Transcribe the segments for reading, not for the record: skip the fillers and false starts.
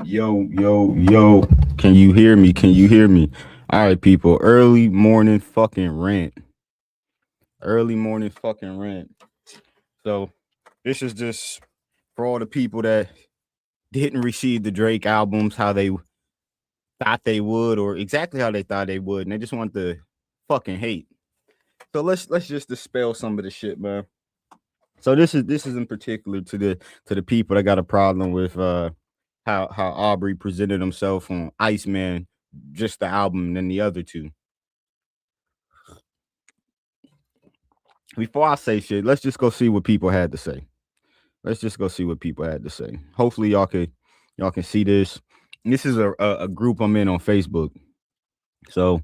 Yo. Can you hear me? Can you hear me? All right, people. Early morning fucking rant. Early morning fucking rant. So, this is just for all the people that didn't receive the Drake albums how they thought they would, or exactly how they thought they would, and they just want to fucking hate. So let's just dispel some of the shit, man. So this is in particular to the people that got a problem with how Aubrey presented himself on Iceman, just the album, and the other two. Before I say shit, let's just go see what people had to say. Let's just go see what people had to say. Hopefully y'all can see this. This is a group I'm in on Facebook. So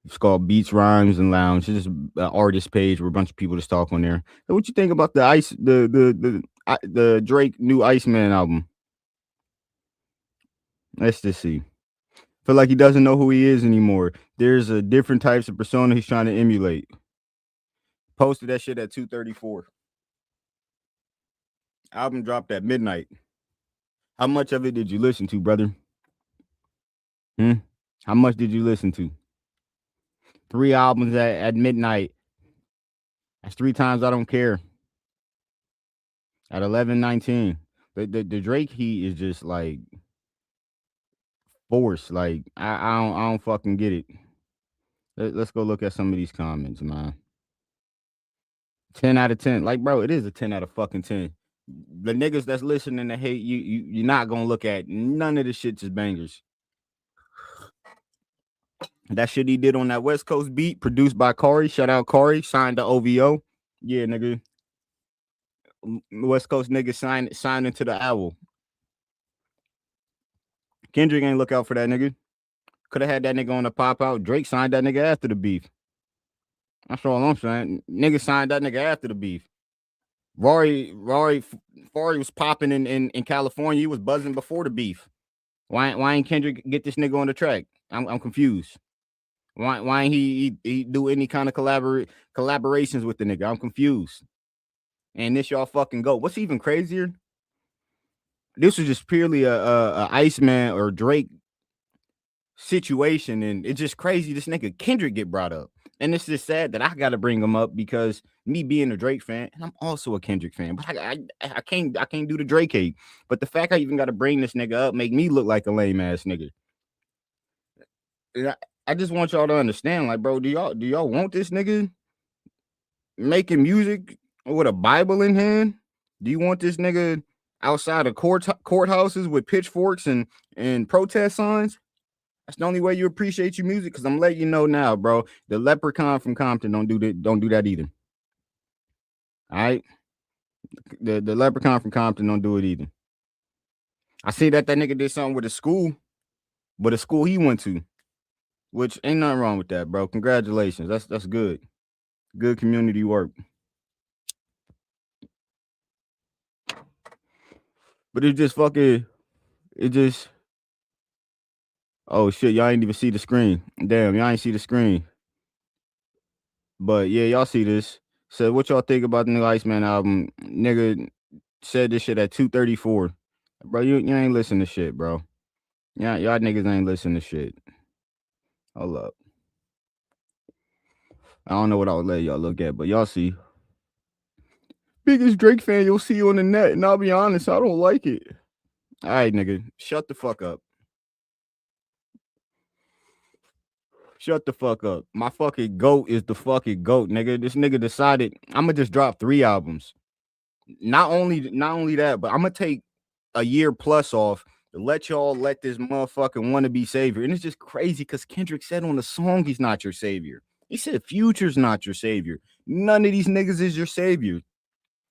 it's called Beats, Rhymes, and Lounge. It's just an artist page where a bunch of people just talk on there. So what you think about the Drake new Iceman album? Let's just see. Feel like he doesn't know who he is anymore. There's a different types of persona he's trying to emulate. Posted that shit at 2:34. Album dropped at midnight. How much of it did you listen to, brother? Hmm? How much did you listen to? 3 albums at midnight. That's 3 times I don't care. At 11:19. The Drake heat is just like forced. Like I don't fucking get it. Let's go look at some of these comments, man. 10 out of 10. Like, bro, it is a 10 out of fucking 10. The niggas that's listening to hate you're not gonna look at none of the shit just bangers. That shit he did on that West Coast beat, produced by Corey. Shout out Corey, signed to OVO. Yeah, nigga. West Coast nigga signed into the owl. Kendrick ain't look out for that nigga. Could have had that nigga on the pop out. Drake signed that nigga after the beef. That's all I'm saying. Nigga signed that nigga after the beef. Rory was popping in California. He was buzzing before the beef. Why ain't Kendrick get this nigga on the track? I'm confused. Why ain't he do any kind of collaborations with the nigga? I'm confused. And this y'all fucking go. What's even crazier? This was just purely a Iceman or Drake situation, and it's just crazy this nigga Kendrick get brought up. And it's just sad that I gotta bring him up because me being a Drake fan, and I'm also a Kendrick fan, but I can't do the Drake hate. But the fact I even gotta bring this nigga up make me look like a lame ass nigga. I just want y'all to understand, like, bro, do y'all want this nigga making music with a Bible in hand? Do you want this nigga outside of courthouses with pitchforks and protest signs? That's the only way you appreciate your music. Because I'm letting you know now, bro. The leprechaun from Compton don't do that either. All right, the leprechaun from Compton don't do it either. I see that nigga did something with a school, but a school he went to, which ain't nothing wrong with that, bro. Congratulations. That's good. Good community work. But it just oh shit, y'all ain't even see the screen. Damn, y'all ain't see the screen. But yeah, y'all see this. So what y'all think about the new Iceman album? Nigga said this shit at 2:34. Bro, you ain't listen to shit, bro. Y'all niggas ain't listen to shit. Hold up. I don't know what I would let y'all look at, but y'all see. Biggest Drake fan you'll see on the net, and I'll be honest, I don't like it. All right, nigga, shut the fuck up. Shut the fuck up. My fucking goat is the fucking goat, nigga. This nigga decided I'ma just drop 3 albums. Not only that, but I'm gonna take a year plus off to let y'all let this motherfucking wannabe savior. And it's just crazy because Kendrick said on the song he's not your savior. He said Future's not your savior. None of these niggas is your savior.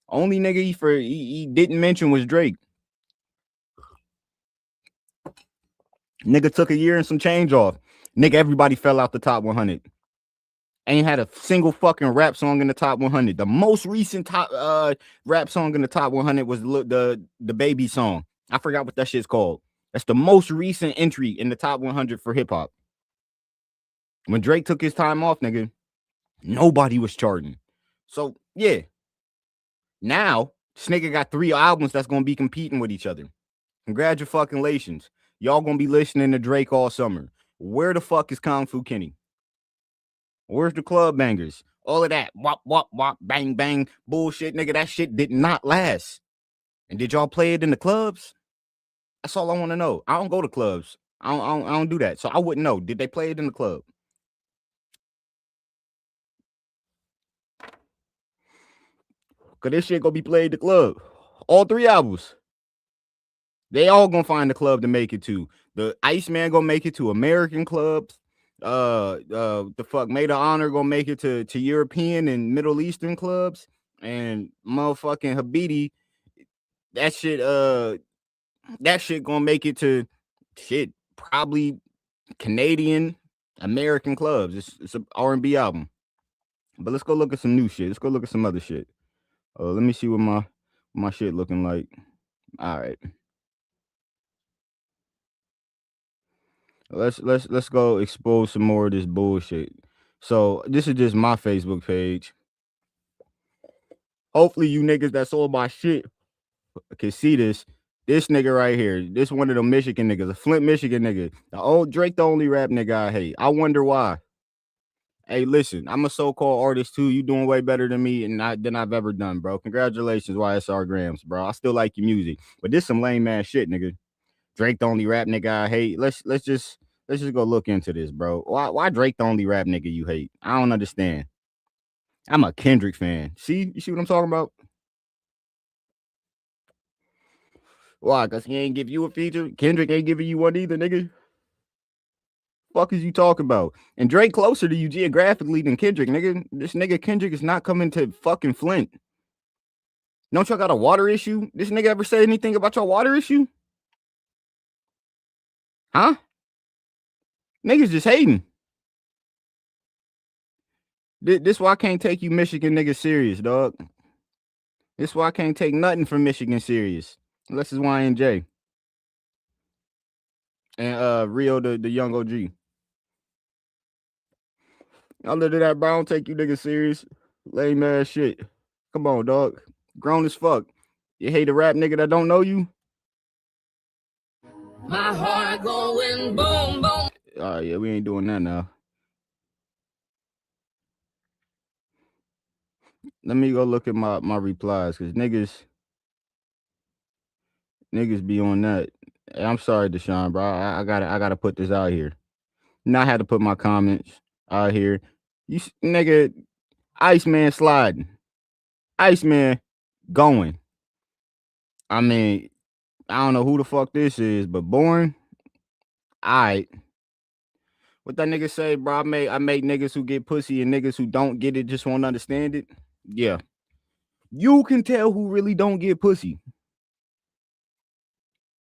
Only nigga he didn't mention was Drake. Nigga took a year and some change off. Nigga, everybody fell out the top 100. Ain't had a single fucking rap song in the top 100. The most recent top rap song in the top 100 was the baby song. I forgot what that shit's called. That's the most recent entry in the top 100 for hip hop. When Drake took his time off, nigga, nobody was charting. So yeah, now this nigga got 3 albums that's gonna be competing with each other. Congratulations. Y'all gonna be listening to Drake all summer. Where the fuck is Kung Fu Kenny? Where's the club bangers? All of that wop wop wop bang bang bullshit, nigga. That shit did not last. And did y'all play it in the clubs? That's all I want to know. I don't go to clubs. I don't do that, so I wouldn't know. Did they play it in the club? Cause this shit gonna be played the club. All 3 albums. They all gonna find the club to make it to. The Iceman gonna make it to American clubs. The fuck Maid of Honor gonna make it to European and Middle Eastern clubs. And motherfucking Habidi, that shit gonna make it to shit probably Canadian American clubs. It's an R&B album. But let's go look at some new shit. Let's go look at some other shit. Let me see what my shit looking like. All right. Let's go expose some more of this bullshit. So this is just my Facebook page. Hopefully you niggas that saw my shit can see this. This nigga right here. This one of the Michigan niggas, a Flint, Michigan nigga. The old Drake, the only rap nigga I hate. I wonder why. Hey, listen, I'm a so-called artist too. You doing way better than me and than I've ever done, bro. Congratulations, YSR Grams, bro. I still like your music, but this some lame ass shit, nigga. Drake the only rap nigga I hate. Let's just go look into this, bro. Why Drake the only rap nigga you hate? I don't understand. I'm a Kendrick fan. See, you see what I'm talking about? Why? Cause he ain't give you a feature. Kendrick ain't giving you one either, nigga. Fuck is you talking about? And Drake closer to you geographically than Kendrick, nigga. This nigga Kendrick is not coming to fucking Flint. Don't y'all got a water issue? This nigga ever say anything about your water issue? Huh? Niggas just hating. This why I can't take you Michigan niggas serious, dog. This why I can't take nothing from Michigan serious. Unless it's YNJ. And Rio the young OG. Other than that, bro, I don't take you niggas serious. Lame ass shit. Come on, dog. Grown as fuck. You hate a rap nigga that don't know you? My heart going boom, boom. Oh, yeah, we ain't doing that now. Let me go look at my replies, because niggas be on that. I'm sorry, Deshaun, bro. I gotta put this out here. Now I had to put my comments out here. You nigga, Iceman sliding. Iceman going. I mean, I don't know who the fuck this is, but born. Alright. What that nigga say, bro? I make niggas who get pussy and niggas who don't get it just won't understand it. Yeah. You can tell who really don't get pussy.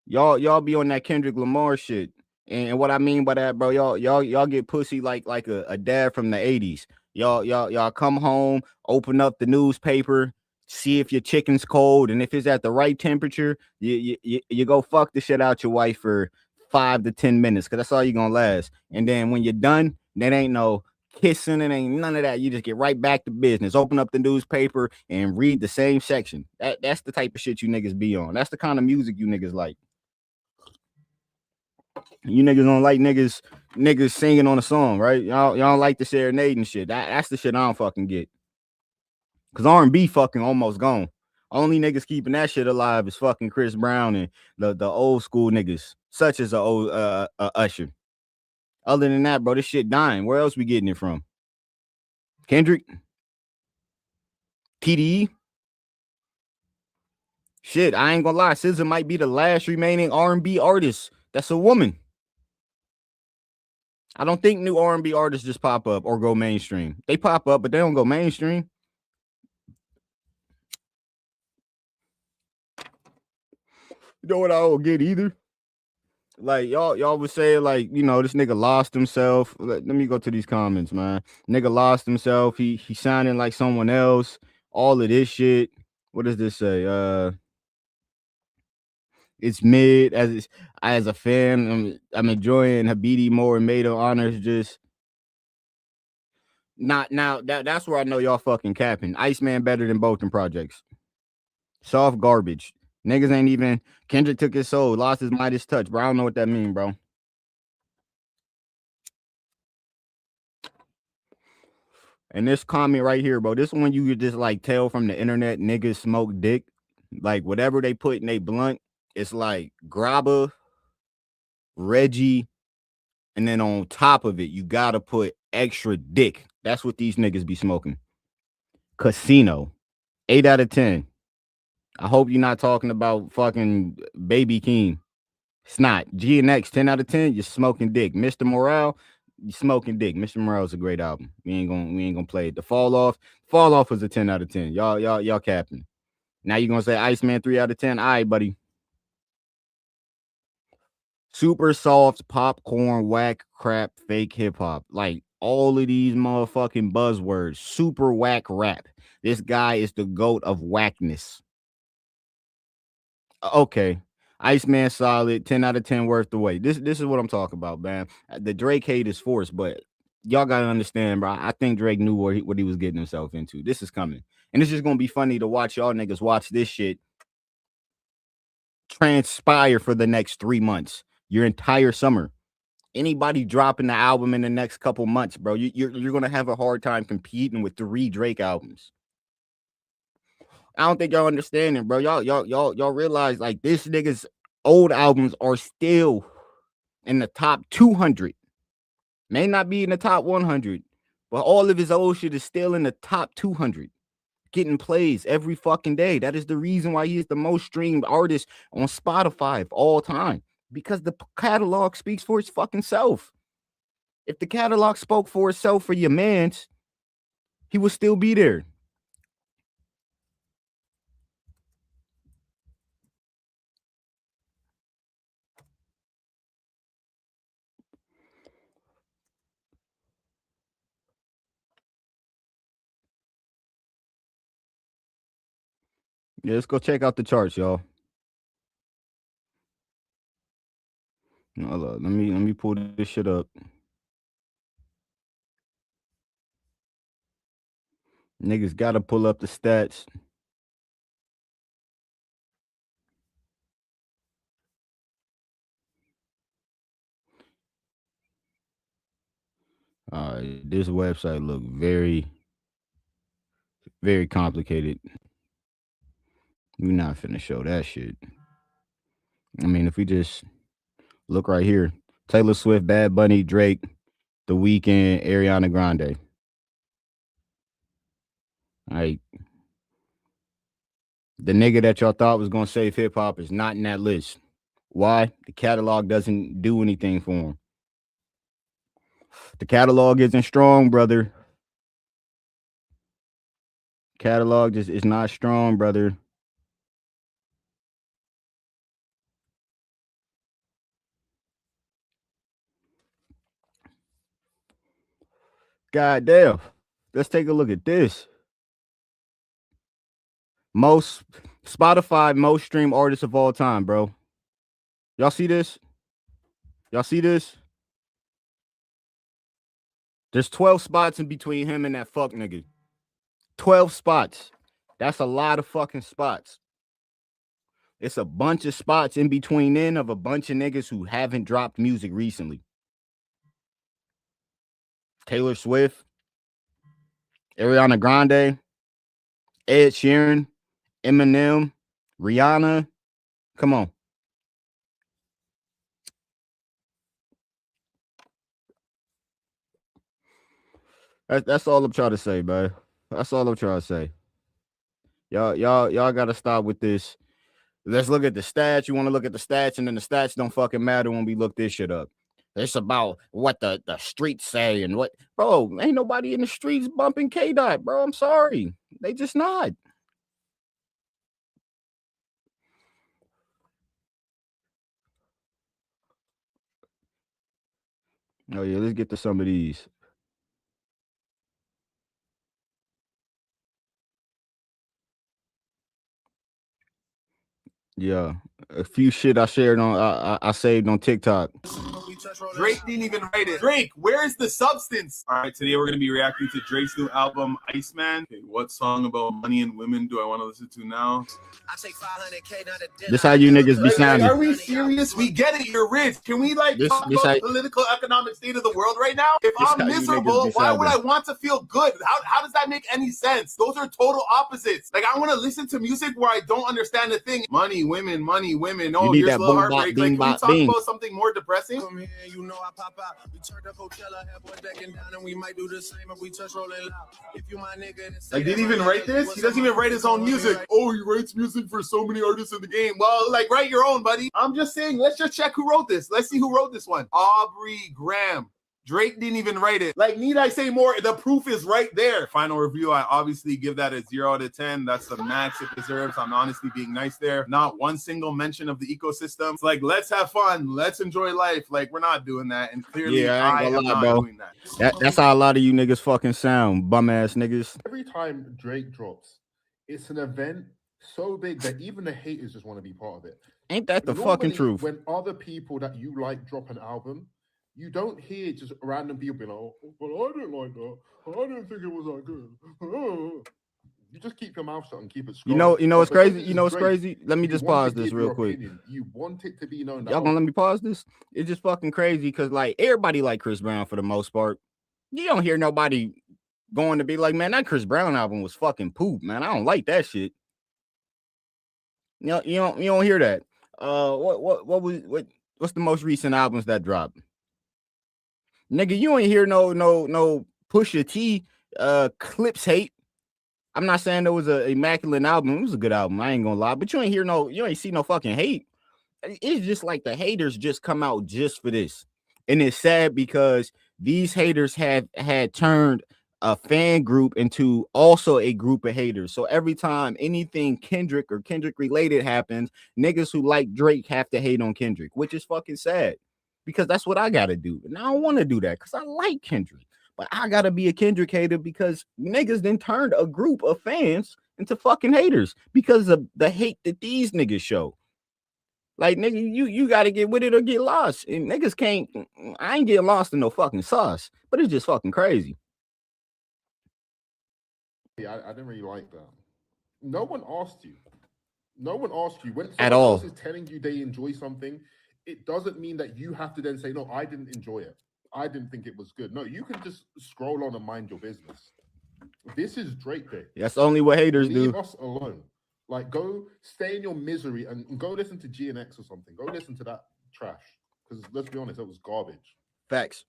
Y'all be on that Kendrick Lamar shit. And what I mean by that, bro, y'all get pussy like a dad from the 80s. Y'all come home, open up the newspaper, see if your chicken's cold, and if it's at the right temperature, you go fuck the shit out your wife for 5 to 10 minutes, because that's all you're gonna last. And then when you're done, there ain't no kissing, and ain't none of that. You just get right back to business. Open up the newspaper and read the same section. That's the type of shit you niggas be on. That's the kind of music you niggas like. You niggas don't like niggas singing on a song, right? Y'all don't like the serenade and shit. That's the shit I don't fucking get. Cause R&B fucking almost gone. Only niggas keeping that shit alive is fucking Chris Brown and the old school niggas, such as a old Usher. Other than that, bro, this shit dying. Where else we getting it from? Kendrick? TDE? Shit, I ain't gonna lie. SZA might be the last remaining R&B artist that's a woman. I don't think new R&B artists just pop up or go mainstream. They pop up, but they don't go mainstream. You know what I don't get either? Like y'all would say, like, you know, this nigga lost himself. Let me go to these comments, man. Nigga lost himself. He sounding like someone else. All of this shit. What does this say? It's mid as a fan. I'm enjoying Habidi more and Maid of Honors just not now. That's where I know y'all fucking capping. Iceman better than both them projects. Soft garbage. Niggas ain't even Kendrick took his soul, lost his Midas touch, bro. I don't know what that mean, bro. And this comment right here, bro, this one you could just like tell from the internet niggas smoke dick. Like whatever they put in they blunt, it's like grabba, Reggie, and then on top of it, you gotta put extra dick. That's what these niggas be smoking. Casino. 8 out of 10. I hope you're not talking about fucking Baby King. It's not. G and X, 10 out of 10, you're smoking dick. Mr. Morale, you smoking dick. Mr. Morale's a great album. We ain't gonna play it. The Fall Off. Fall Off was a 10 out of 10. Y'all capping. Now you're gonna say Iceman 3 out of 10. All right, buddy. Super soft popcorn, whack crap, fake hip hop. Like all of these motherfucking buzzwords. Super whack rap. This guy is the goat of whackness. Okay. Iceman solid, 10 out of 10 worth the wait. This is what I'm talking about, man. The Drake hate is forced, but y'all gotta understand, bro. I think Drake knew what he was getting himself into. This is coming. And it's just gonna be funny to watch y'all niggas watch this shit transpire for the next 3 months, your entire summer. Anybody dropping the album in the next couple months, bro, you're gonna have a hard time competing with 3 Drake albums. I don't think y'all understand it, bro. Y'all realize like this nigga's old albums are still in the top 200. May not be in the top 100, but all of his old shit is still in the top 200. Getting plays every fucking day. That is the reason why he is the most streamed artist on Spotify of all time. Because the catalog speaks for its fucking self. If the catalog spoke for itself for your mans, he would still be there. Yeah, let's go check out the charts, y'all. Hold up, let me pull this shit up. Niggas gotta pull up the stats. All right, this website look very, very complicated. We're not finna show that shit. I mean, if we just look right here, Taylor Swift, Bad Bunny, Drake, The Weeknd, Ariana Grande. All right. The nigga that y'all thought was gonna save hip hop is not in that list. Why? The catalog doesn't do anything for him. The catalog isn't strong, brother. Catalog just is not strong, brother. God damn. Let's take a look at this. Most Spotify most streamed artists of all time, bro. Y'all see this? Y'all see this? There's 12 spots in between him and that fuck nigga. 12 spots. That's a lot of fucking spots. It's a bunch of spots in between then of a bunch of niggas who haven't dropped music recently. Taylor Swift, Ariana Grande, Ed Sheeran, Eminem, Rihanna. Come on. That's all I'm trying to say, man. That's all I'm trying to say. Y'all gotta stop with this. Let's look at the stats. You want to look at the stats, and then the stats don't fucking matter when we look this shit up. It's about what the streets say and what, bro. Ain't nobody in the streets bumping K Dot, bro. I'm sorry, they just not. Oh yeah, let's get to some of these. Yeah, a few shit I shared on I saved on TikTok. Drake didn't even write it. Drake, where is the substance? All right, today we're going to be reacting to Drake's new album, Iceman. Okay, what song about money and women do I want to listen to now? This how you niggas be sounding. Are we serious? We get it. You're rich. Can we talk about the political, economic state of the world right now? If I'm miserable, why would I want to feel good? How does that make any sense? Those are total opposites. Like, I want to listen to music where I don't understand the thing. Money, women, money, women. Oh, here's a little heartbreak. Like, can we talk about something more depressing? Come here, you know I pop out. We turn the Coachella, have boys backing down, and we might do the same if we touch rolling loud. If you my nigga, like, did he even write this? He doesn't even write his own music. Oh, he writes music for so many artists in the game. Well, like, write your own, buddy. I'm just saying, let's just check who wrote this. Let's see who wrote this one. Aubrey Graham. Drake didn't even write it. Like, need I say more? The proof is right there. Final review, I obviously give that a 0 out of 10. That's the max it deserves. I'm honestly being nice there. Not one single mention of the ecosystem. It's like, let's have fun. Let's enjoy life. Like, we're not doing that. And clearly, I am not doing that. That's how a lot of you niggas fucking sound, bum ass niggas. Every time Drake drops, it's an event so big that even the haters just want to be part of it. Ain't that the fucking truth? When other people that you like drop an album, you don't hear just random people being like, oh, but I didn't like that. I didn't think it was that good. You just keep your mouth shut and keep it scrolling. You know what's crazy? You know what's crazy? Let me just pause this real quick. You want it to be known that y'all gonna let me pause this? It's just fucking crazy because like everybody like Chris Brown for the most part. You don't hear nobody going to be like, man, that Chris Brown album was fucking poop, man. I don't like that shit. You don't hear that. What's the most recent albums that dropped? Nigga, you ain't hear no Pusha T Clips hate. I'm not saying there was an immaculate album. It was a good album. I ain't gonna lie, but you ain't see no fucking hate. It's just like the haters just come out just for this. And it's sad because these haters had turned a fan group into also a group of haters. So every time anything Kendrick or Kendrick related happens, niggas who like Drake have to hate on Kendrick, which is fucking sad. Because that's what I gotta do. And I don't want to do that because I like Kendrick. But I gotta be a Kendrick hater because niggas then turned a group of fans into fucking haters because of the hate that these niggas show. Like, nigga, you gotta get with it or get lost. And niggas can't, I ain't getting lost in no fucking sauce. But it's just fucking crazy. Yeah, I didn't really like that. No one asked you. No one asked you. When someone else is telling you they enjoy something, it doesn't mean that you have to then say, no, I didn't enjoy it. I didn't think it was good. No, you can just scroll on and mind your business. This is Drake Day. That's only what haters do. Leave us alone. Like, go stay in your misery and go listen to GNX or something. Go listen to that trash. Because let's be honest, that was garbage. Facts.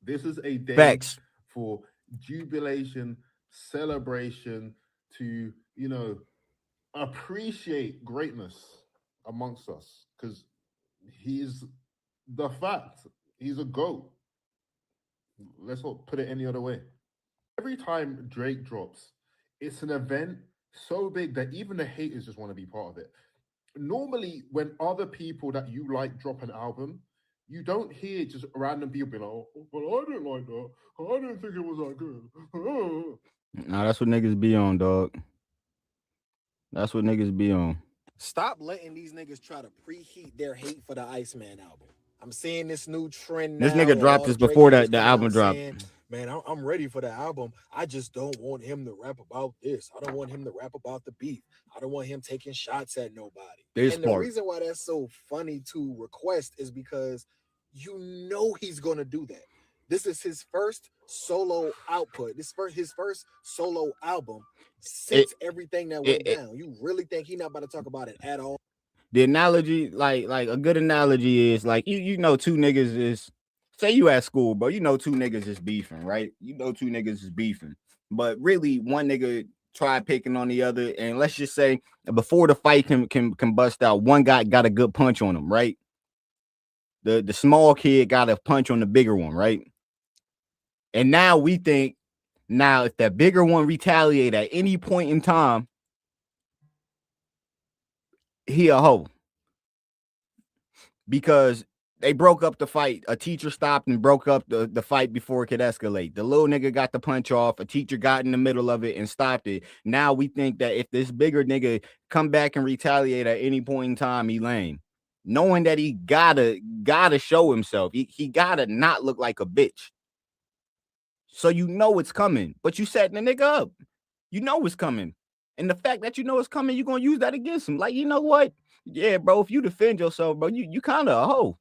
This is a day for jubilation, celebration, to, appreciate greatness amongst us. Because he's the fact. He's a GOAT. Let's not put it any other way. Every time Drake drops, it's an event so big that even the haters just want to be part of it. Normally, when other people that you like drop an album, you don't hear just random people being like, oh, but I didn't like that. I didn't think it was that good. Nah, that's what niggas be on, dog. That's what niggas be on. Stop letting these niggas try to preheat their hate for the Iceman album. I'm seeing this new trend now. This nigga dropped this before the album dropped. Man, I'm ready for the album. I just don't want him to rap about this. I don't want him to rap about the beef. I don't want him taking shots at nobody. The reason why that's so funny to request is because you know he's going to do that. This is his first solo output. His first solo album since everything that went down. You really think he's not about to talk about it at all? The analogy, like a good analogy is like you know two niggas is, say you at school, bro. You know two niggas is beefing, right? You know two niggas is beefing, but really one nigga tried picking on the other, and let's just say before the fight can bust out, one guy got a good punch on him, right? The small kid got a punch on the bigger one, right? And now we think, now if that bigger one retaliate at any point in time, he a hoe. Because they broke up the fight. A teacher stopped and broke up the fight before it could escalate. The little nigga got the punch off. A teacher got in the middle of it and stopped it. Now we think that if this bigger nigga come back and retaliate at any point in time, he lame. knowing that he gotta show himself. He gotta not look like a bitch. So you know it's coming, but you setting the nigga up. You know it's coming. And the fact that you know it's coming, you're gonna use that against him. Like, you know what? Yeah, bro, if you defend yourself, bro, you kind of a hoe.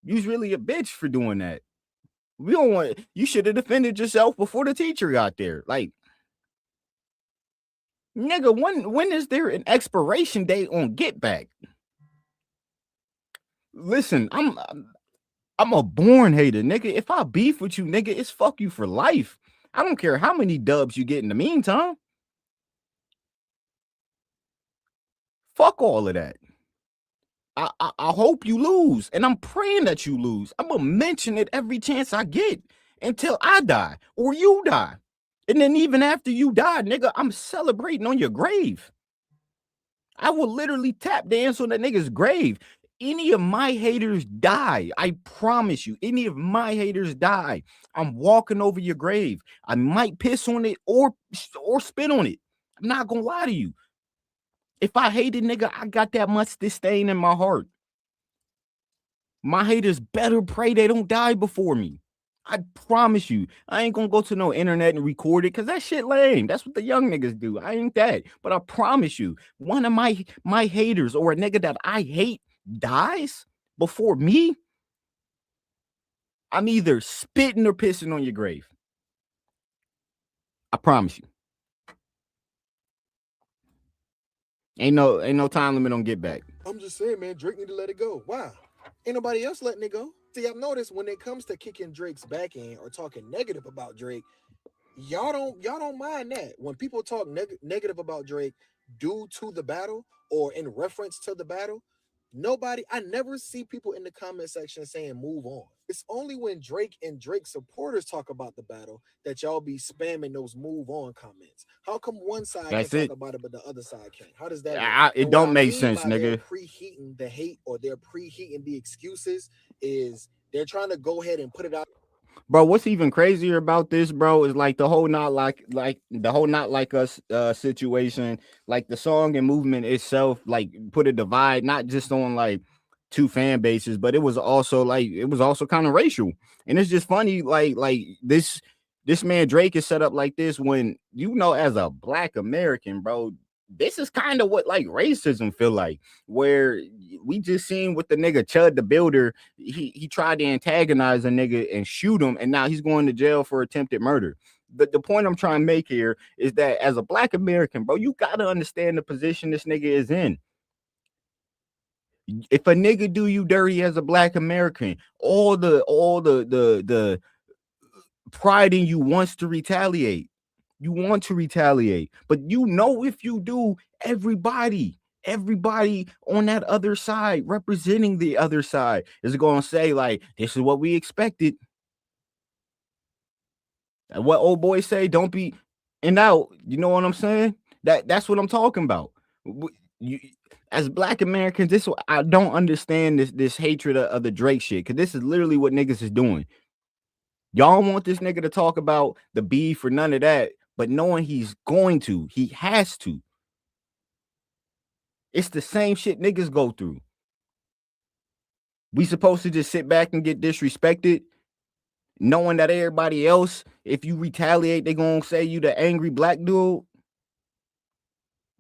You's really a bitch for doing that. We don't want you should have defended yourself before the teacher got there. Like, nigga, when is there an expiration date on get back? Listen, I'm a born hater, nigga. If I beef with you, nigga, it's fuck you for life. I don't care how many dubs you get in the meantime. Fuck all of that. I hope you lose, and I'm praying that you lose. I'm gonna mention it every chance I get until I die or you die. And then even after you die, nigga, I'm celebrating on your grave. I will literally tap dance on that nigga's grave. Any of my haters die. I promise you, any of my haters die. I'm walking over your grave. I might piss on it or spit on it. I'm not gonna lie to you. If I hated, nigga, I got that much disdain in my heart. My haters better pray they don't die before me. I promise you. I ain't gonna go to no internet and record it because that shit lame. That's what the young niggas do. I ain't that. But I promise you, one of my haters or a nigga that I hate dies before me, I'm either spitting or pissing on your grave. I promise you. Ain't no time limit on get back. I'm just saying, man, Drake need to let it go. Why? Ain't nobody else letting it go. See, I've noticed when it comes to kicking Drake's back end or talking negative about Drake, y'all don't mind that. When people talk negative about Drake due to the battle or in reference to the battle, I never see people in the comment section saying move on. It's only when Drake and Drake supporters talk about the battle that y'all be spamming those move on comments. How come one side can talk about it but the other side can't? How does that it don't make sense, nigga. Preheating the hate or they're preheating the excuses is they're trying to go ahead and put it out. Bro, what's even crazier about this, bro, is like the whole not like us situation. Like the song and movement itself, like put a divide, not just on like two fan bases, but it was also kind of racial. And it's just funny, like this man Drake is set up like this when, you know, as a Black American, bro, this is kind of what like racism feel like, where we just seen with the nigga Chud the Builder. He tried to antagonize a nigga and shoot him, and now he's going to jail for attempted murder. But the point I'm trying to make here is that as a Black American, bro, you gotta understand the position this nigga is in. If a nigga do you dirty as a Black American, all the pride in you wants to retaliate. You want to retaliate, but you know, if you do, everybody on that other side, representing the other side, is going to say like, this is what we expected. And what old boys say, don't be and out. You know what I'm saying? That's what I'm talking about. As Black Americans, I don't understand this hatred of the Drake shit, because this is literally what niggas is doing. Y'all want this nigga to talk about the beef or none of that, but knowing he has to. It's the same shit niggas go through. We supposed to just sit back and get disrespected, knowing that everybody else, if you retaliate, they gonna say you the angry Black dude,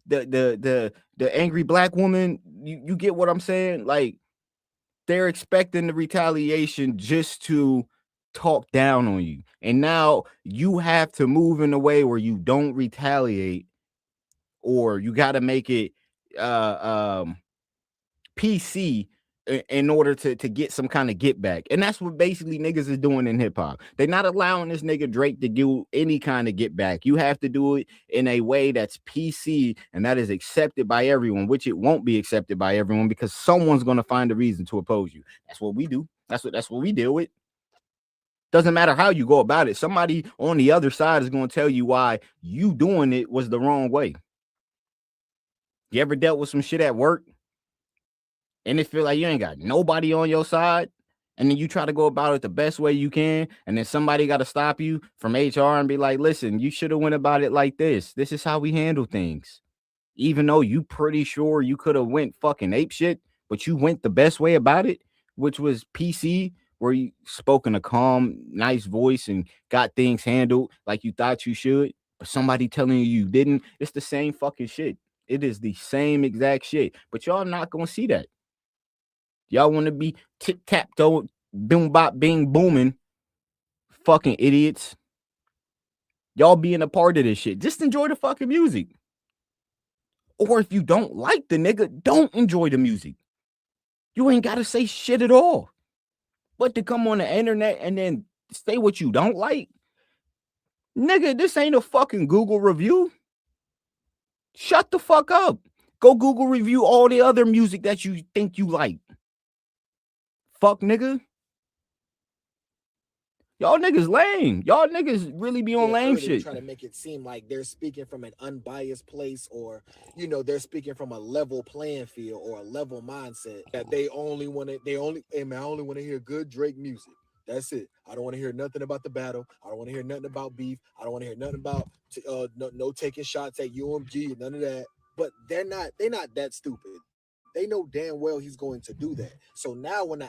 the angry Black woman. You get what I'm saying? Like, they're expecting the retaliation just to talk down on you, and now you have to move in a way where you don't retaliate, or you got to make it PC in order to get some kind of get back. And that's what basically niggas is doing in hip-hop. They're not allowing this nigga Drake to do any kind of get back. You have to do it in a way that's PC and that is accepted by everyone, which it won't be accepted by everyone, because someone's going to find a reason to oppose you. That's what we do. That's what we deal with. Doesn't matter how you go about it. Somebody on the other side is going to tell you why you doing it was the wrong way. You ever dealt with some shit at work and it feel like you ain't got nobody on your side, and then you try to go about it the best way you can, and then somebody got to stop you from HR and be like, listen, you should have went about it like this. This is how we handle things. Even though you pretty sure you could have went fucking ape shit, but you went the best way about it, which was PC, where you spoke in a calm, nice voice and got things handled like you thought you should, but somebody telling you didn't. It's the same fucking shit. It is the same exact shit, but y'all not gonna see that. Y'all want to be tic-tac-toe, boom bop bing booming, fucking idiots. Y'all being a part of this shit. Just enjoy the fucking music. Or if you don't like the nigga, don't enjoy the music. You ain't gotta say shit at all. But to come on the internet and then say what you don't like, nigga, this ain't a fucking Google review. Shut the fuck up. Go Google review all the other music that you think you like. Fuck nigga. Y'all niggas lame. Y'all niggas really be on lame shit. Trying to make it seem like they're speaking from an unbiased place, or you know, they're speaking from a level playing field or a level mindset. That they only want to. Hey man, I only want to hear good Drake music. That's it. I don't want to hear nothing about the battle. I don't want to hear nothing about beef. I don't want to hear nothing about no taking shots at UMG. None of that. But they're not that stupid. They know damn well he's going to do that. So now when the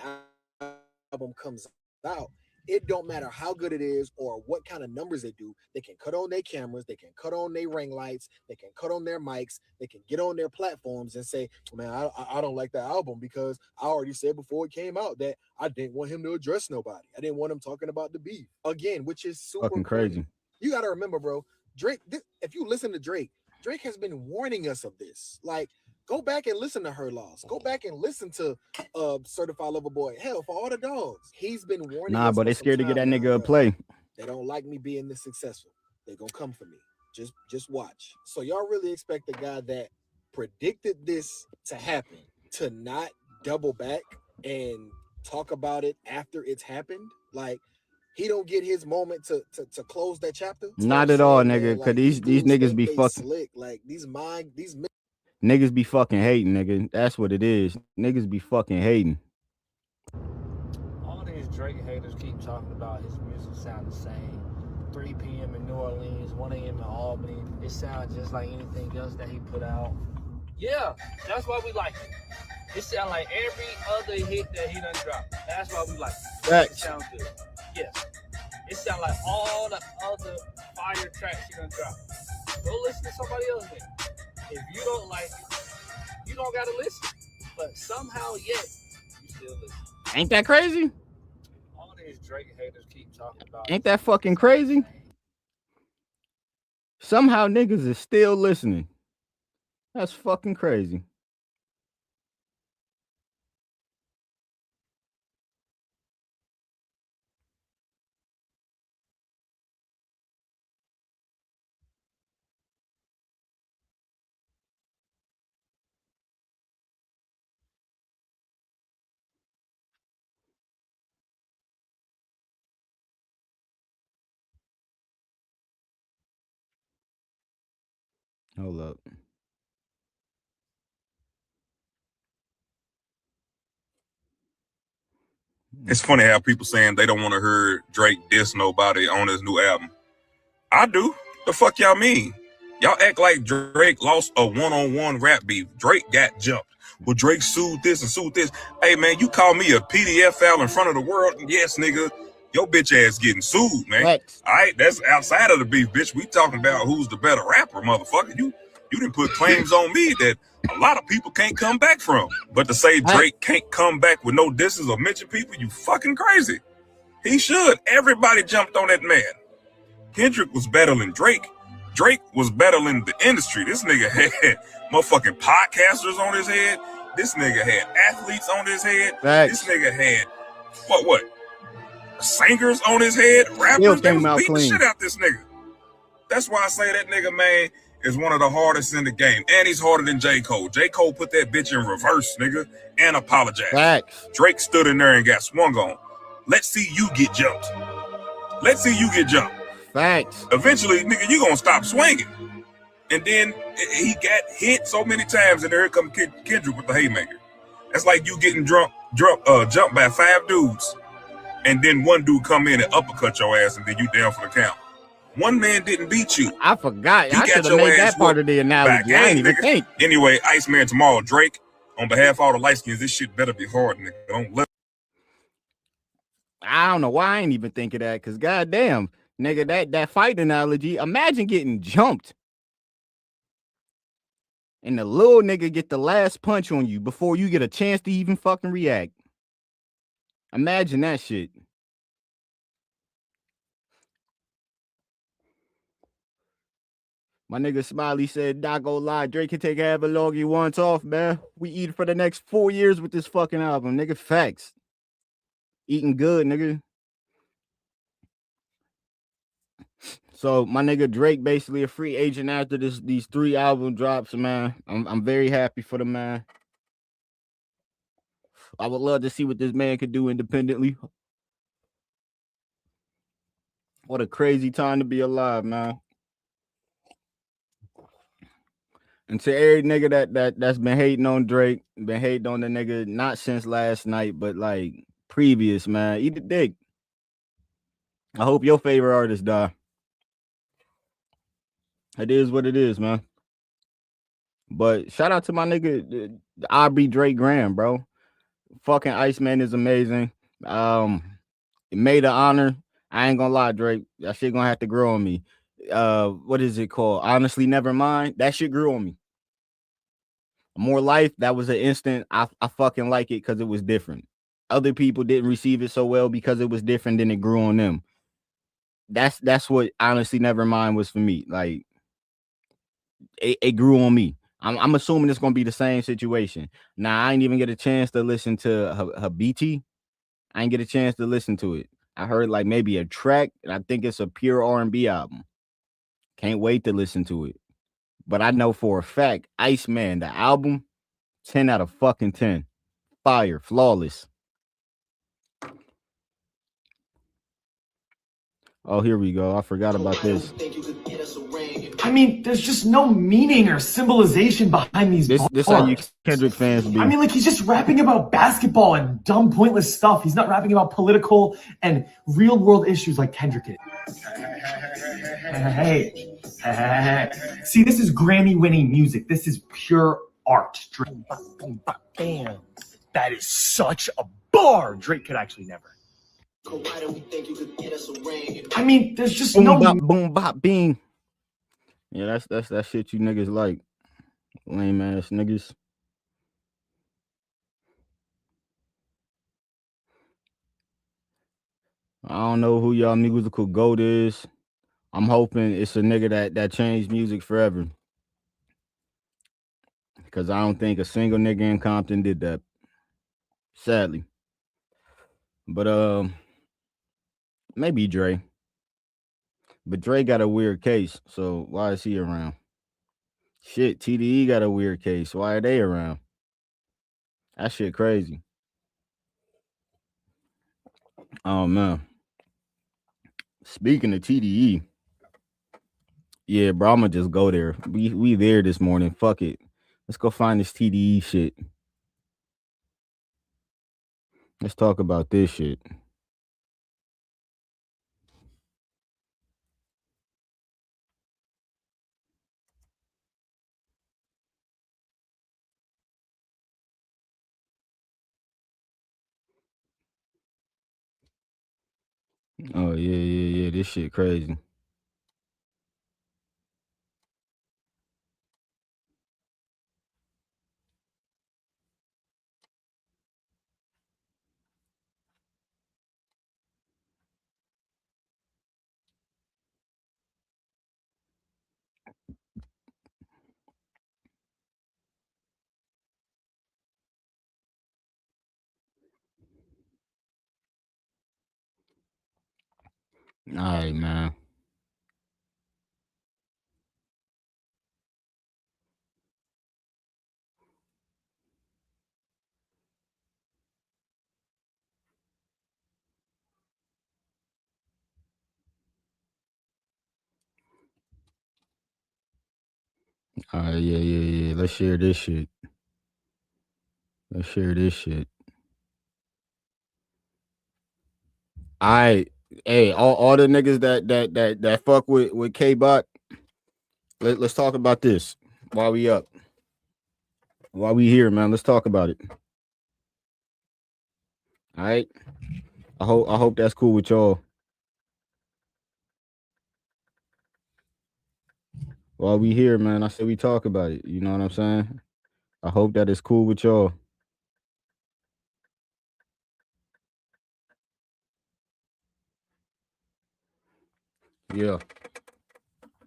album comes out, it don't matter how good it is or what kind of numbers they do. They can cut on their cameras. They can cut on their ring lights. They can cut on their mics. They can get on their platforms and say, man, I don't like that album because I already said before it came out that I didn't want him to address nobody. I didn't want him talking about the beef. Again, which is super fucking crazy. You got to remember, bro, Drake, if you listen to Drake has been warning us of this. Like, go back and listen to Her Loss. Go back and listen to Certified Lover Boy. Hell, For All the Dogs. He's been warning us. Nah, but they scared to get that nigga a play. They don't like me being this successful. They gonna come for me. Just watch. So y'all really expect the guy that predicted this to happen to not double back and talk about it after it's happened? Like, he don't get his moment to close that chapter? Not at all, nigga. Cause these niggas be fucking slick. Like these niggas be fucking hating, nigga. That's what it is. Niggas be fucking hating. All these Drake haters keep talking about his music sound the same. 3 p.m. in New Orleans, 1 a.m. in Albany. It sounds just like anything else that he put out. Yeah, that's why we like it. It sounds like every other hit that he done dropped. That's why we like it. It sounds good. Yes. It sounds like all the other fire tracks he done dropped. Go listen to somebody else then. If you don't like it, you don't gotta listen. But somehow yet, you still listen. Ain't that crazy? All these Drake haters keep talking about. Ain't that fucking crazy? Somehow niggas is still listening. That's fucking crazy. Hold up. It's funny how people saying they don't want to hear Drake diss nobody on his new album. I do. The fuck y'all mean? Y'all act like Drake lost a one-on-one rap beef. Drake got jumped. Well, Drake sued this and sued this. Hey, man, you call me a PDF file in front of the world? Yes, nigga. Your bitch ass getting sued, man. Right. All right, that's outside of the beef, bitch. We talking about who's the better rapper, motherfucker. You didn't put claims on me that a lot of people can't come back from. But to say Drake can't come back with no disses or mention people, you fucking crazy. He should. Everybody jumped on that man. Kendrick was battling Drake. Drake was battling the industry. This nigga had motherfucking podcasters on his head. This nigga had athletes on his head. This nigga had what? Singers on his head. Rappers. They was beating the shit out this nigga. That's why I say that nigga, man, is one of the hardest in the game. And he's harder than J. Cole. J. Cole put that bitch in reverse, nigga, and apologized. Facts. Drake stood in there and got swung on. Let's see you get jumped. Let's see you get jumped. Facts. Eventually, nigga, you gonna stop swinging. And then he got hit so many times, and here comes Kendrick with the haymaker. That's like you getting jumped by 5 dudes, and then one dude come in and uppercut your ass, and then you down for the count. One man didn't beat you. I forgot. I should have made that part of the analogy. I didn't even think. Anyway, Iceman tomorrow, Drake, On behalf of all the light skins, this shit better be hard, nigga. Don't let. I don't know why I ain't even think of that, because goddamn, nigga, that fight analogy, imagine getting jumped and the little nigga get the last punch on you before you get a chance to even fucking react. Imagine that shit. My nigga Smiley said, not gonna lie, Drake can take however long he wants off, man. We eat for the next 4 years with this fucking album, nigga. Facts. Eating good, nigga. So my nigga Drake basically a free agent after these 3 album drops, man. I'm very happy for the man. I would love to see what this man could do independently. What a crazy time to be alive, man. And to every nigga that's been hating on Drake, been hating on the nigga not since last night, but like previous, man. Eat the dick. I hope your favorite artist die. It is what it is, man. But shout out to my nigga Aubrey Drake Graham, bro. Fucking Iceman is amazing. It made an honor. I ain't gonna lie, Drake. That shit gonna have to grow on me. What is it called? Honestly, never mind. That shit grew on me. More Life, that was an instant. I fucking like it because it was different. Other people didn't receive it so well because it was different, then it grew on them. That's what Honestly Never Mind was for me. Like it grew on me. I'm assuming it's gonna be the same situation. Now I ain't even get a chance to listen to her BT. I ain't get a chance to listen to it. I heard like maybe a track, and I think it's a pure R&B album. Can't wait to listen to it. But I know for a fact, Iceman, the album, 10 out of fucking 10. Fire, flawless. Oh, here we go. I forgot about this. I mean, there's just no meaning or symbolization behind these bars. This how you Kendrick fans be. I mean, like, he's just rapping about basketball and dumb, pointless stuff. He's not rapping about political and real-world issues like Kendrick is. Hey. See, this is Grammy-winning music. This is pure art. Damn. That is such a bar. Drake could actually never. I mean, there's just boom, no bop, boom, bop, bing. Yeah, that's that shit you niggas like. Lame ass niggas. I don't know who y'all musical goat is. I'm hoping it's a nigga that changed music forever. Because I don't think a single nigga in Compton did that. Sadly. But maybe Dre. But Dre got a weird case, so why is he around? Shit, TDE got a weird case. Why are they around? That shit crazy. Oh man. Speaking of TDE, yeah, bro, I'ma just go there. We there this morning. Fuck it. Let's go find this TDE shit. Let's talk about this shit. Oh yeah. This shit crazy. All right, man. All right, yeah. Let's share this shit. All right. Hey, all the niggas that fuck with K-Bot, let's talk about this while we up. While we here, man, let's talk about it. All right. I hope that's cool with y'all. While we here, man, I said we talk about it. You know what I'm saying? I hope that is cool with y'all. Yeah.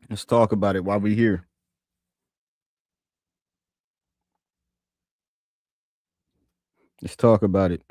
Let's talk about it while we here. Let's talk about it.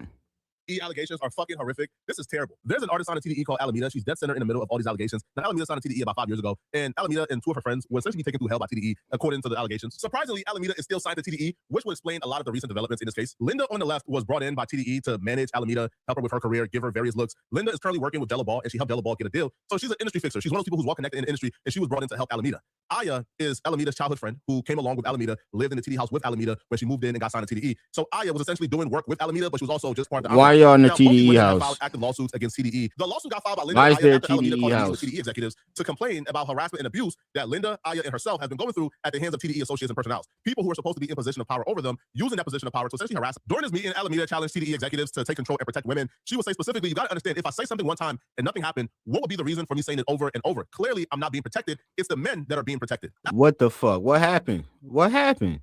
Allegations are fucking horrific. This is terrible. There's an artist on a TDE called Alameda. She's dead center in the middle of all these allegations. Now, Alameda signed a TDE about 5 years ago, and Alameda and 2 of her friends were essentially taken through hell by TDE, according to the allegations. Surprisingly, Alameda is still signed to TDE, which would explain a lot of the recent developments in this case. Linda on the left was brought in by TDE to manage Alameda, help her with her career, give her various looks. Linda is currently working with Della Ball, and she helped Della Ball get a deal. So she's an industry fixer. She's one of those people who's well connected in the industry, and she was brought in to help Alameda. Aya is Alameda's childhood friend who came along with Alameda, lived in the TDE house with Alameda when she moved in and got signed to TDE. So Aya was essentially doing work with Alameda, but she was also just part of the Why y'all in the TDE house? Filed active lawsuits against TDE. The lawsuit got filed by Linda Why is and Aya there after Alameda TDE called house? the TDE executives to complain about harassment and abuse that Linda, Aya, and herself have been going through at the hands of TDE associates and personnel. People who are supposed to be in position of power over them, using that position of power to essentially harass. During this meeting, Alameda challenged TDE executives to take control and protect women. She would say specifically, you got to understand, if I say something one time and nothing happened, what would be the reason for me saying it over and over? Clearly, I'm not being protected. It's the men that are being protected. What the fuck? What happened? What happened?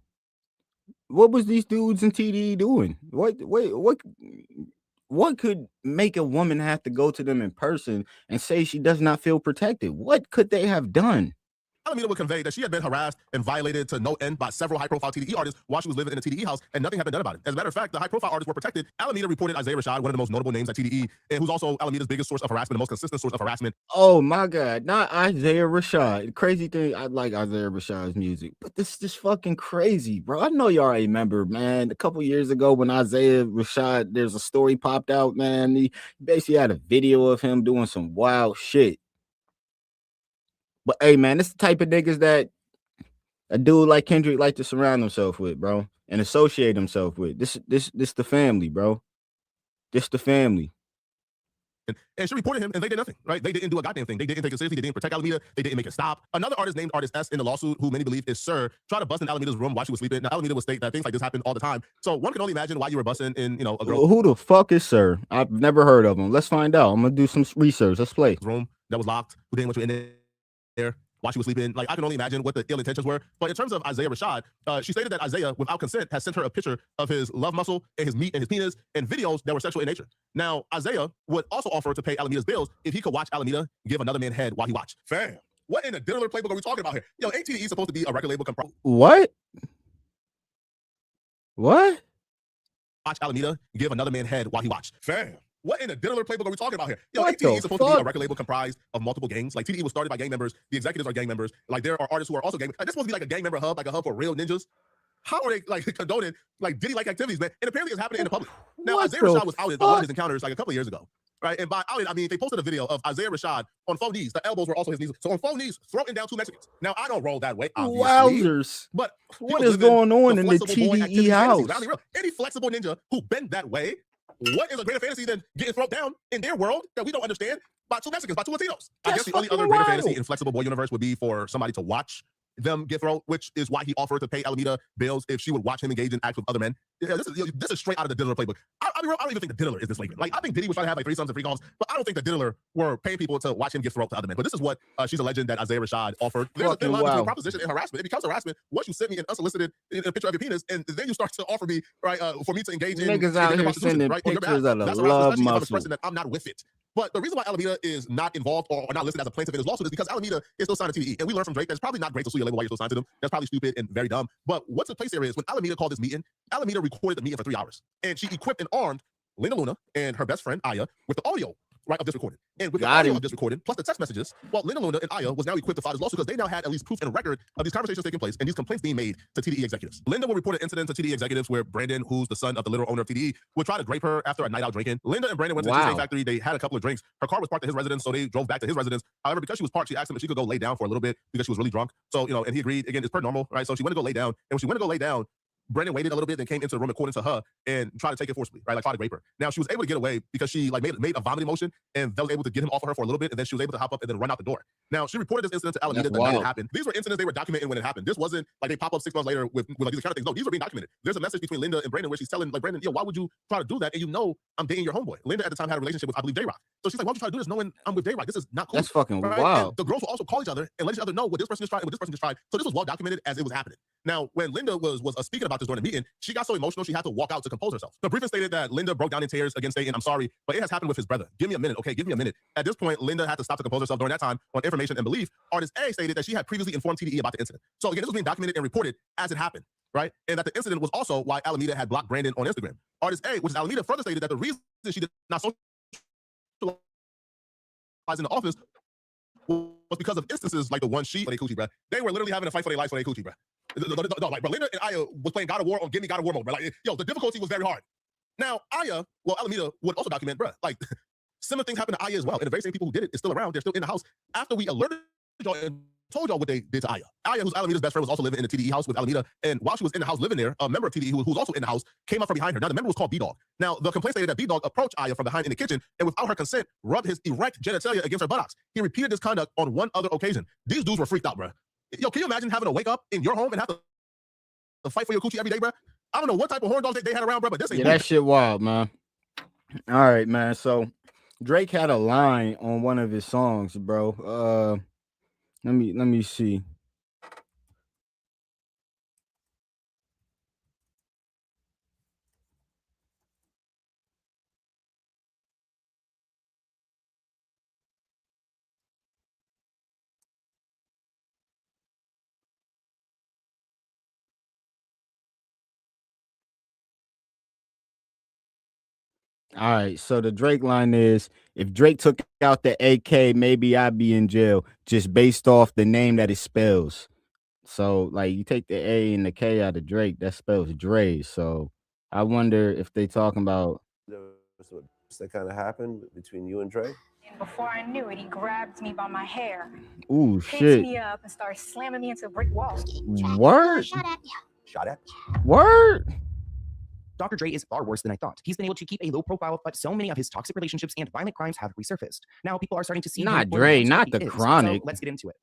What was these dudes in TDE doing? What could make a woman have to go to them in person and say she does not feel protected? What could they have done? Alameda would convey that she had been harassed and violated to no end by several high-profile TDE artists while she was living in a TDE house, and nothing had been done about it. As a matter of fact, the high-profile artists were protected. Alameda reported Isaiah Rashad, one of the most notable names at TDE, and who's also Alameda's biggest source of harassment, the most consistent source of harassment. Oh my God, not Isaiah Rashad. Crazy thing, I like Isaiah Rashad's music, but this is just fucking crazy, bro. I know y'all remember, man, a couple years ago when Isaiah Rashad, there's a story popped out, man. He basically had a video of him doing some wild shit. But hey, man, this the type of niggas that a dude like Kendrick like to surround himself with, bro, and associate himself with. This the family, bro. This the family. And she reported him, and they did nothing, right? They didn't do a goddamn thing. They didn't take it seriously. They didn't protect Alameda. They didn't make it stop. Another artist named Artist S in the lawsuit, who many believe is Sir, tried to bust in Alameda's room while she was sleeping. Now, Alameda would state that things like this happen all the time. So one can only imagine why you were busting in, a girl. Who the fuck is Sir? I've never heard of him. Let's find out. I'm gonna do some research. Let's play. Room that was locked. Who didn't want you in there while she was sleeping? Like, I can only imagine what the ill intentions were. But in terms of Isaiah Rashad, she stated that Isaiah, without consent, has sent her a picture of his love muscle and his meat and his penis and videos that were sexual in nature. Now, Isaiah would also offer to pay Alameda's bills if he could watch Alameda give another man head while he watched. Fam, what in the diddler playbook are we talking about here? Yo, ATE is supposed to be a record label comprised. What? Watch Alameda give another man head while he watched. Fam. What in the diddler playbook are we talking about here? Yo, ATE is supposed to be a record label comprised of multiple gangs. Like, TDE was started by gang members. The executives are gang members. Like, there are artists who are also gang members. Like, this supposed to be like a gang member hub, like a hub for real ninjas. How are they, like, condoning, like, Diddy-like activities, man? And apparently it's happening in the public. Now, Isaiah Rashad was outed on one of his encounters, like, a couple of years ago, right? And by outed, I mean, they posted a video of Isaiah Rashad on faux knees. The elbows were also his knees. So on faux knees, throwing down 2 Mexicans. Now, I don't roll that way, obviously. Wowzers. But what is going on in the TDE house? Any flexible ninja who bend that way, what is a greater fantasy than getting thrown down in their world that we don't understand by 2 Mexicans, by 2 Latinos? I guess the only other greater fantasy in Flexible Boy universe would be for somebody to watch them get thrown, which is why he offered to pay Alameda bills if she would watch him engage in acts with other men. Yeah, this is straight out of the diddler playbook. I don't even think the diddler is this late. Like, I think Diddy was trying to have like threesomes and free calls, but I don't think the diddler were paying people to watch him get thrown to other men. But this is what she's alleging that Isaiah Rashad offered. There's a thin line between proposition and harassment. It becomes harassment once you send me an unsolicited a picture of your penis, and then you start to offer me, right, for me to engage in niggas out here sending pictures of the love muscle. That I'm not with it. But the reason why Alameda is not involved or not listed as a plaintiff in this lawsuit is because Alameda is still signed to TDE. And we learned from Drake that's probably not great to sue your label while you're still signed to them. That's probably stupid and very dumb. But what's the place here is when Alameda called this meeting, Alameda recorded the meeting for 3 hours. And she equipped and armed Lena Luna and her best friend, Aya, with the audio, right, of this recording. And with the audio of this recording, plus the text messages, well, Lena Luna and Aya was now equipped to file this lawsuit because they now had at least proof and record of these conversations taking place and these complaints being made to TDE executives. Linda will report an incident to TDE executives where Brandon, who's the son of the literal owner of TDE, would try to grape her after a night out drinking. Linda and Brandon went to the Cheesecake Factory. They had a couple of drinks. Her car was parked at his residence, so they drove back to his residence. However, because she was parked, she asked him if she could go lay down for a little bit because she was really drunk. So, and he agreed. Again, it's per normal, right? So she went to go lay down. And when she went to go lay down, Brandon waited a little bit, then came into the room according to her and tried to take it forcibly, right? Like tried to rape her. Now she was able to get away because she like made a vomiting motion, and they was able to get him off of her for a little bit, and then she was able to hop up and then run out the door. Now she reported this incident to Alameda the night it happened. These were incidents they were documenting when it happened. This wasn't like they pop up 6 months later with like these kind of things. No, these were being documented. There's a message between Linda and Brandon where she's telling like Brandon, yo, why would you try to do that? And you know I'm dating your homeboy. Linda at the time had a relationship with I believe J-Rock. So she's like, why would you try to do this knowing I'm with J-Rock? This is not cool. That's fucking right? wild. And the girls will also call each other and let each other know what this person just tried and what this person just tried. So this was well documented as it was happening. Now, when Linda was speaking about this during the meeting, she got so emotional she had to walk out to compose herself. The briefing stated that Linda broke down in tears again, stating, I'm sorry, but it has happened with his brother. Give me a minute, okay? Give me a minute. At this point, Linda had to stop to compose herself during that time on information and belief. Artist A stated that she had previously informed TDE about the incident. So again, this was being documented and reported as it happened, right? And that the incident was also why Alameda had blocked Brandon on Instagram. Artist A, which is Alameda, further stated that the reason she did not socialize in the office was because of instances like the one she for their coochie, bro. They were literally having a fight for their life for their coochie, bro. No, like, bro, Linda and Aya was playing God of War on Give Me God of War mode, bro. Like, yo, the difficulty was very hard. Now, Aya, well, Alameda would also document, bro, like, similar things happened to Aya as well. And the very same people who did it is still around. They're still in the house. After we alerted y'all and told y'all what they did to Aya. Aya, who's Alameda's best friend, was also living in the TDE house with Alameda. And while she was in the house living there, a member of TDE who's also in the house came up from behind her. Now, the member was called B-Dog. Now, the complaint stated that B-Dog approached Aya from behind in the kitchen and without her consent, rubbed his erect genitalia against her buttocks. He repeated this conduct on one other occasion. These dudes were freaked out, bro. Yo, can you imagine having to wake up in your home and have to fight for your coochie every day, bro? I don't know what type of horn dogs they had around, bro, but this ain't that shit wild, man. All right, man. So Drake had a line on one of his songs, bro. Let me see. All right, so the Drake line is, if Drake took out the AK, maybe I'd be in jail, just based off the name that it spells. So, like, you take the A and the K out of Drake, that spells Dre. So, I wonder if they talking about... That kind of happened between you and Dre? And before I knew it, he grabbed me by my hair. Ooh, picked shit. me up and started slamming me into a brick wall. Word? Shot at? Word? Dr. Dre is far worse than I thought. He's been able to keep a low profile, but so many of his toxic relationships and violent crimes have resurfaced. Now people are starting to see not Dre, not the Chronic. So let's get into it.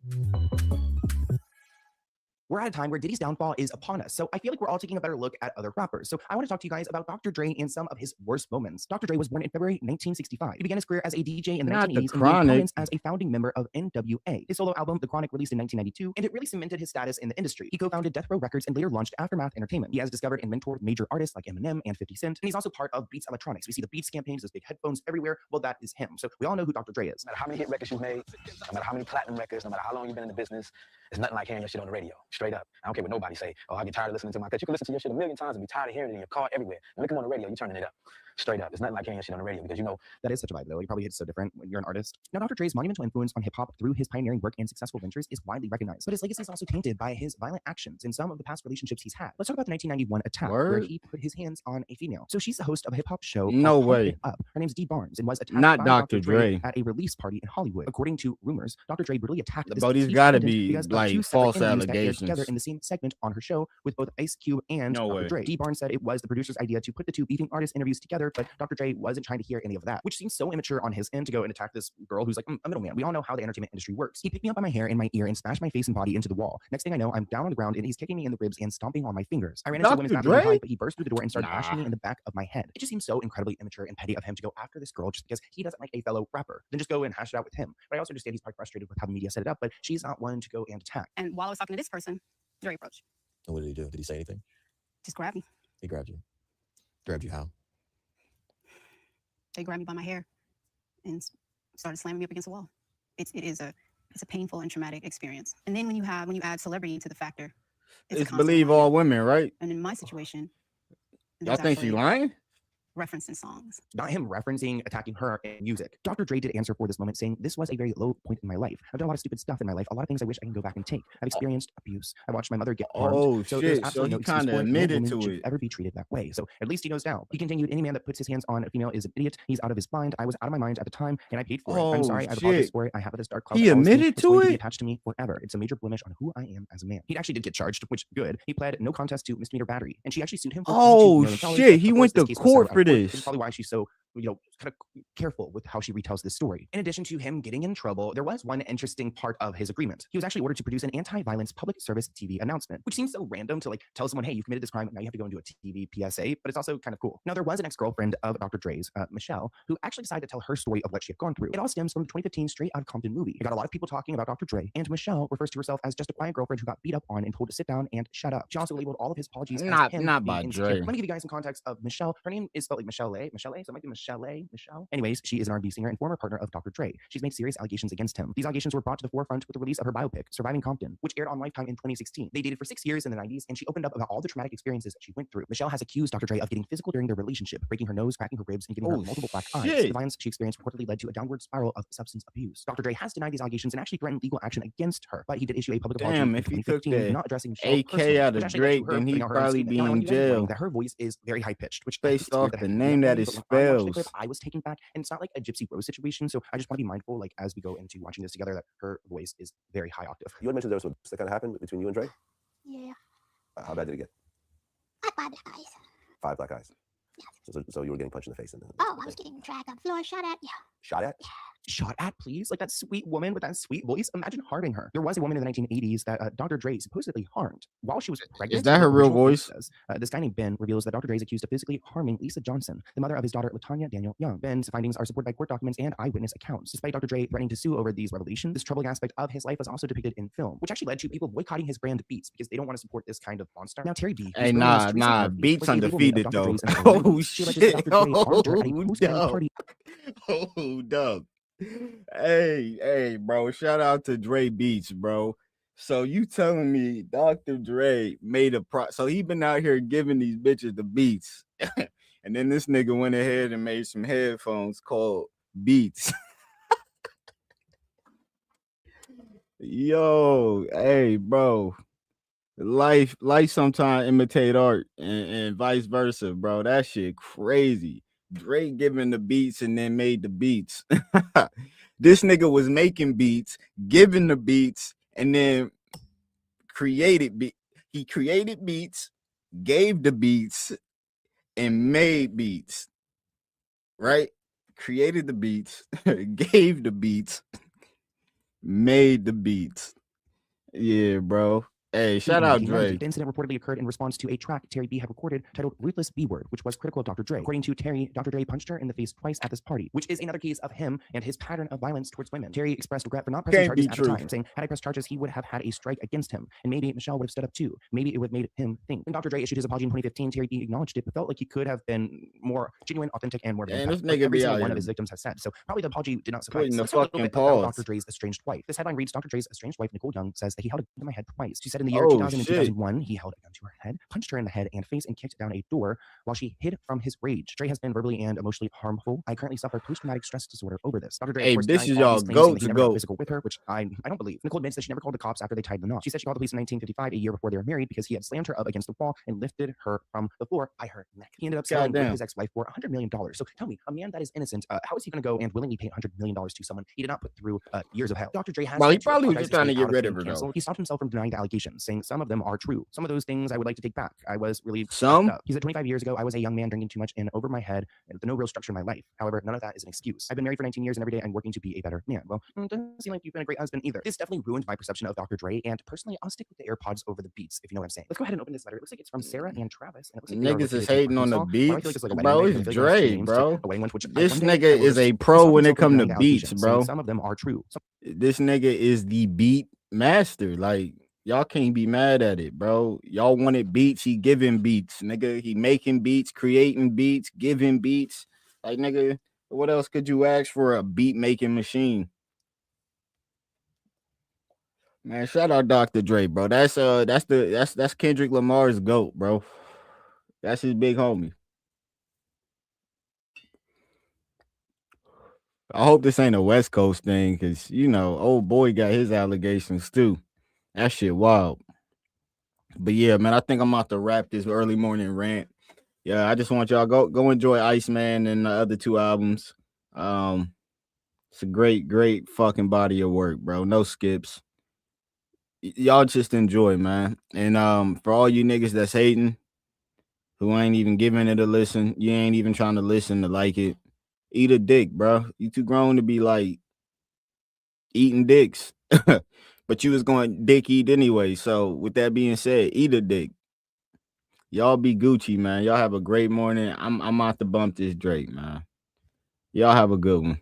We're at a time where Diddy's downfall is upon us, so I feel like we're all taking a better look at other rappers. So I want to talk to you guys about Dr. Dre and some of his worst moments. Dr. Dre was born in February 1965. He began his career as a DJ in the 1980s and made comments as a founding member of NWA. His solo album, The Chronic, released in 1992, and it really cemented his status in the industry. He co-founded Death Row Records and later launched Aftermath Entertainment. He has discovered and mentored major artists like Eminem and 50 Cent, and he's also part of Beats Electronics. We see the Beats campaigns, those big headphones everywhere. Well, that is him. So we all know who Dr. Dre is. No matter how many hit records you've made, no matter how many platinum records, no matter how long you've been in the business, it's nothing like hearing your shit on the radio. Straight up. I don't care what nobody say. Oh, I get tired of listening to my cut. You can listen to your shit a million times and be tired of hearing it in your car everywhere. When it come on the radio, you turning it up. Straight up. It's nothing like hearing your shit on the radio because you know that is such a vibe though. You probably hit so different when you're an artist. Now, Dr. Dre's monumental influence on hip hop through his pioneering work and successful ventures is widely recognized, but his legacy is also tainted by his violent actions in some of the past relationships he's had. Let's talk about the 1991 attack where he put his hands on a female. So she's the host of a hip hop show. No way. Her name's Dee Barnes and was attacked not by Dr. Dre at a release party in Hollywood. According to rumors, Dr. Dre brutally attacked this. But he's got to be like false allegations together in the same segment on her show with both Ice Cube and Dr. Dre. Dee Barnes said it was the producer's idea to put the two beefing artist interviews together, but Dr. Dre wasn't trying to hear any of that, which seems so immature on his end to go and attack this girl who's like a middleman. We all know how the entertainment industry works. He picked me up by my hair and my ear and smashed my face and body into the wall. Next thing I know, I'm down on the ground and he's kicking me in the ribs and stomping on my fingers. I ran into a women's bathroom behind, but he burst through the door and started bashing me in the back of my head. It just seems so incredibly immature and petty of him to go after this girl just because he doesn't like a fellow rapper. Then just go and hash it out with him. But I also understand he's probably frustrated with how the media set it up, but she's not one to go and attack. And while I was talking to this person, Dre approached. And what did he do? Did he say anything? Just grab me. He grabbed you. Grabbed you how? They grabbed me by my hair and started slamming me up against the wall. It's a painful and traumatic experience. And then when you add celebrity to the factor, it's believe all women, right? And in my situation, y'all think she lying? referenced in songs. Not him referencing attacking her in music. Dr. Dre did answer for this moment saying, "This was a very low point in my life. I've done a lot of stupid stuff in my life, a lot of things I wish I can go back and take. I've experienced abuse. I watched my mother get harmed. Oh So there's shit! So absolutely he no excuse kind of for it. No admitted woman to should it. ever be treated that way. So at least he knows now." He continued, "Any man that puts his hands on a female is an idiot. He's out of his mind. I was out of my mind at the time, and I paid for it. I'm Oh sorry. I've apologized shit! for it. I have this dark cloud He that follows me. admitted It's to going to be it. attached to me forever. It's a major blemish on who I am as a man." He actually did get charged, which good. He pled no contest to misdemeanor battery, and she actually sued him for Oh $2 million. shit! He Of course, went this to case was court settled out for of court, which is this. probably why she's so kind of careful with how she retells this story. In addition to him getting in trouble, there was one interesting part of his agreement. He was actually ordered to produce an anti-violence public service TV announcement, which seems so random to like tell someone, hey, you've committed this crime, now you have to go and do a TV PSA, but it's also kind of cool. Now, there was an ex-girlfriend of Dr. Dre's, Michelle, who actually decided to tell her story of what she had gone through. It all stems from the 2015 Straight Outta Compton movie. It got a lot of people talking about Dr. Dre, and Michelle refers to herself as just a quiet girlfriend who got beat up on and told to sit down and shut up. She also labeled all of his apologies as him Not being by insecure. Dre. Let me give you guys some context of Michelle. Her name is spelled like Michelle, so it might be Michelle. Anyways, she is an R&B singer and former partner of Dr. Dre. She's made serious allegations against him. These allegations were brought to the forefront with the release of her biopic, Surviving Compton, which aired on Lifetime in 2016. They dated for 6 years in the 90s, and she opened up about all the traumatic experiences that she went through. Michelle has accused Dr. Dre of getting physical during their relationship, breaking her nose, cracking her ribs, and giving her multiple black eyes. The violence she experienced reportedly led to a downward spiral of substance abuse. Dr. Dre has denied these allegations and actually threatened legal action against her, but he did issue a public apology in If he took 2015, the not addressing Michelle AK personally, out which of actually led to Drake, her then putting he'd out her own probably statement. be Now, I want in you guys to know jail that her voice is very high-pitched, which based off the name that it but when I watched the clip, spells. I was taken back, and it's not like a Gypsy Rose situation, so I just want to be mindful, like, as we go into watching this together, that her voice is very high octave. You had mentioned there was some that kind of happened between you and Dre. Yeah. How bad did it get? 5 black eyes. 5 black eyes. Yes. So you were getting punched in the face. Oh, I was getting dragged on the floor, shot at. Yeah. Shot at? Yeah. Shot at, please? Like that sweet woman with that sweet voice? Imagine harming her. There was a woman in the 1980s that Dr. Dre supposedly harmed while she was pregnant. Is that her real voice? This guy named Ben reveals that Dr. Dre is accused of physically harming Lisa Johnson, the mother of his daughter LaTanya Daniel Young. Ben's findings are supported by court documents and eyewitness accounts. Despite Dr. Dre threatening to sue over these revelations, this troubling aspect of his life was also depicted in film, which actually led to people boycotting his brand Beats because they don't want to support this kind of monster. Now, Terry B. Hey, nah, Beats undefeated though. Oh shit! Oh, dog. Hey, bro. Shout out to Dre Beats, bro. So you telling me Dr. Dre made so he been out here giving these bitches the beats, and then this nigga went ahead and made some headphones called Beats. Yo, hey, bro. Life sometimes imitate art and vice versa, bro. That shit crazy. Dre giving the beats and then made the beats. This nigga was making beats, giving the beats, and then he created beats, gave the beats, and made beats. Right? Created the beats, gave the beats, made the beats. Yeah, bro. Hey, shout out Dre. The incident reportedly occurred in response to a track Terry B had recorded titled Ruthless B-Word, which was critical of Dr. Dre. According to Terry, Dr. Dre punched her in the face twice at this party, which is another case of him and his pattern of violence towards women. Terry expressed regret for not pressing charges at the time, saying, had I pressed charges, he would have had a strike against him, and maybe Michelle would have stood up too. Maybe it would have made him think. When Dr. Dre issued his apology in 2015, Terry B acknowledged it, but felt like he could have been more genuine, authentic, and more of an impact, this nigga like every be single out one here of his victims has said. So probably the apology did not suffice. putting the Let's talk a little fucking bit about pause. Dr. Dre's estranged wife. This headline reads, Dr. Dre's estranged wife, Nicole Young, says that he held a gun to my head twice. She said in the year 2000 and 2001, he held a gun to her head, punched her in the head and face, and kicked down a door while she hid from his rage. Dre has been verbally and emotionally harmful. I currently suffer post-traumatic stress disorder over this. Dr. Dre, hey, this is y'all go to go physical with her, which I don't believe. Nicole admits that she never called the cops after they tied the knot. She said she called the police in 1955, a year before they were married, because he had slammed her up against the wall and lifted her from the floor by her neck. He ended up selling with his ex-wife for $100 million. So tell me, a man that is innocent, how is he going to go and willingly pay $100 million to someone he did not put through years of hell? Dr. Dre has. Well, he probably was just trying to get rid of her, though. He stopped himself from denying the allegations, saying some of them are true. Some of those things I would like to take back. I was really up. He said 25 years ago, I was a young man drinking too much and over my head and with no real structure in my life. However, none of that is an excuse. I've been married for 19 years and every day I'm working to be a better man. Well, it doesn't seem like you've been a great husband either. This definitely ruined my perception of Dr. Dre, and personally, I'll stick with the AirPods over the beats, if you know what I'm saying. Let's go ahead and open this letter. It looks like it's from Sarah and Travis. And it looks like niggas is hating on the beats, bro. It's Dre, bro. This nigga is a pro when it comes to beats, bro. Some of them are true. This nigga is the beat master. Like, y'all can't be mad at it, bro. Y'all wanted beats, he giving beats, nigga. He making beats, creating beats, giving beats. Like, nigga, what else could you ask for a beat making machine? Man, shout out Dr. Dre, bro. That's Kendrick Lamar's GOAT, bro. That's his big homie. I hope this ain't a West Coast thing, because you know, old boy got his allegations too. That shit wild. But yeah, man, I think I'm about to wrap this early morning rant. Yeah, I just want y'all go enjoy Iceman and the other 2 albums. It's a great fucking body of work, bro. No skips. Y'all just enjoy, man. And for all you niggas that's hating, who ain't even giving it a listen, you ain't even trying to listen to like it. Eat a dick, bro. You too grown to be like eating dicks. But you was going dick eat anyway. So with that being said, eat a dick. Y'all be Gucci, man. Y'all have a great morning. I'm out to bump this Drake, man. Y'all have a good one.